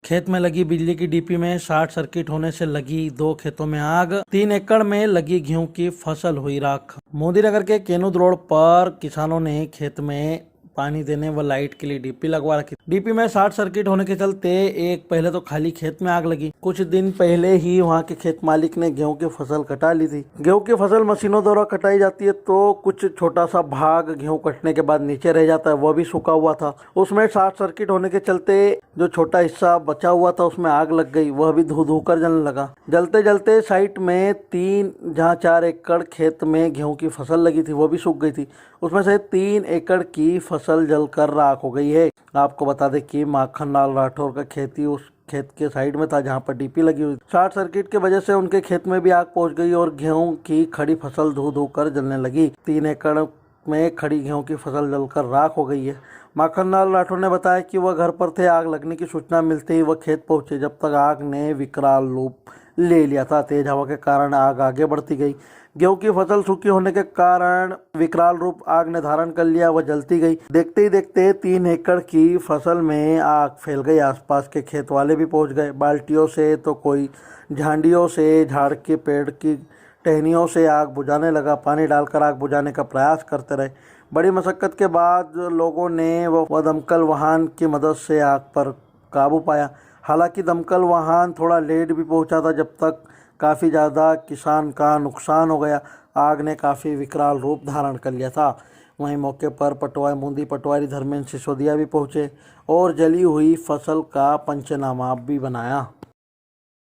खेत में लगी बिजली की डीपी में शॉर्ट सर्किट होने से लगी 2 खेतों में आग। 3 एकड़ में लगी गेहूं की फसल हुई राख। मोदी नगर के केनूद रोड पर किसानों ने खेत में पानी देने व लाइट के लिए डीपी लगवा रखी। डीपी में शॉर्ट सर्किट होने के चलते पहले तो खाली खेत में आग लगी। कुछ दिन पहले ही वहां के खेत मालिक ने गेहूं की फसल कटा ली थी। गेहूं की फसल मशीनों द्वारा कटाई जाती है तो कुछ छोटा सा भाग गेहूं कटने के बाद नीचे रह जाता है, वह भी सूखा हुआ था। उसमें शॉर्ट सर्किट होने के चलते जो छोटा हिस्सा बचा हुआ था उसमें आग लग गई, वह भी धू धू कर जलने लगा। जलते जलते साइट में 4 एकड़ खेत में गेहूं की फसल लगी थी, वो भी सूख गई थी। उसमें से 3 एकड़ की फसल जलकर राख हो गई है। आपको बता दें कि माखन लाल राठौर का खेती उस खेत के साइड में था जहां पर डीपी लगी हुई। शॉर्ट सर्किट के वजह से उनके खेत में भी आग पहुंच गई और गेहूं की खड़ी फसल धू धू कर जलने लगी। 3 एकड़ में खड़ी गेहूं की फसल जलकर राख हो गई है। माखन लाल राठौर ने बताया कि वह घर पर थे। आग लगने की सूचना मिलते ही वह खेत पहुंचे, जब तक आग ने विकराल रूप ले लिया था। तेज हवा के कारण आग आगे बढ़ती गई। गेहूं की फसल सूखी होने के कारण विकराल रूप आग ने धारण कर लिया, वह जलती गई। देखते ही देखते 3 एकड़ की फसल में आग फैल गई। आसपास के खेत वाले भी पहुंच गए। बाल्टियों से तो कोई झांडियों से, झाड़ के पेड़ की टहनियों से आग बुझाने लगा। पानी डालकर आग बुझाने का प्रयास करते रहे। बड़ी मशक्कत के बाद लोगों ने वह दमकल वाहन की मदद से आग पर काबू पाया। हालांकि दमकल वाहन थोड़ा लेट भी पहुंचा था, जब तक काफ़ी ज़्यादा किसान का नुकसान हो गया। आग ने काफ़ी विकराल रूप धारण कर लिया था। वहीं मौके पर बूंदी पटवारी धर्मेंद्र सिसोदिया भी पहुंचे और जली हुई फसल का पंचनामा भी बनाया।